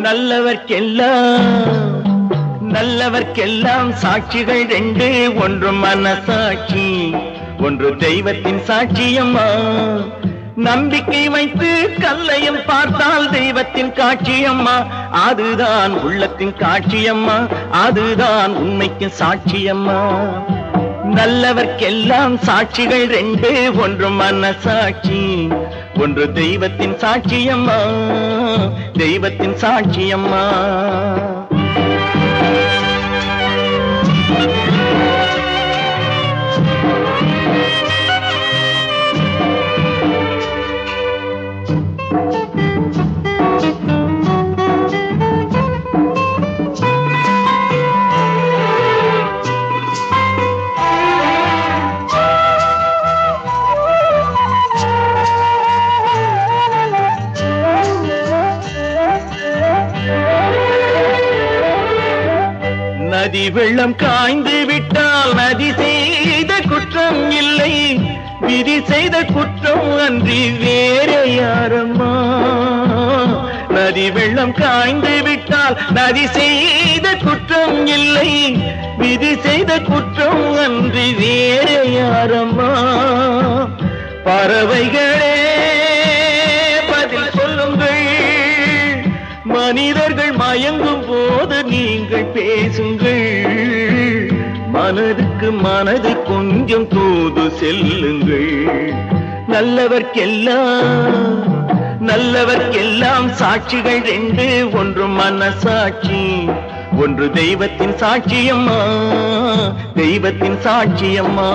நல்லவர்க்கெல்லாம் நல்லவர்க்கெல்லாம் சாட்சிகள் ரெண்டு, ஒன்று மனசாட்சி, ஒன்று தெய்வத்தின் சாட்சியம்மா. நம்பிக்கை வைத்து கல்லையும் பார்த்தால் தெய்வத்தின் காட்சியம்மா. அதுதான் உள்ளத்தின் காட்சியம்மா, அதுதான் உண்மைக்கு சாட்சியம்மா. நல்லவர்க்கெல்லாம் சாட்சிகள் ரெண்டு, ஒன்று மனசாட்சி, ஒன்று தெய்வத்தின் சாட்சியம்மா, தெய்வத்தின் சாட்சியம்மா. நதி வெள்ளம் காய்ந்து விட்டால் நதி செய்த குற்றம் இல்லை, விதி செய்த குற்றம் அன்றி வேற யாரம்மா. நதி வெள்ளம் காய்ந்து விட்டால் நதி செய்த குற்றம் இல்லை, விதி செய்த குற்றம் அன்றி வேற யாரம்மா. பறவைகளே பதில் சொல்லுங்கள், மனிதர்கள் மயங்கும் போது நீங்கள் பேசுங்கள். மனதுக்கு மனது கொஞ்சம் தூது செல்லுங்கள். நல்லவர்க்கெல்லாம் சாட்சிகள் ரெண்டு, ஒன்று மனசாட்சி, ஒன்று தெய்வத்தின் சாட்சியம்மா, தெய்வத்தின் சாட்சியம்மா.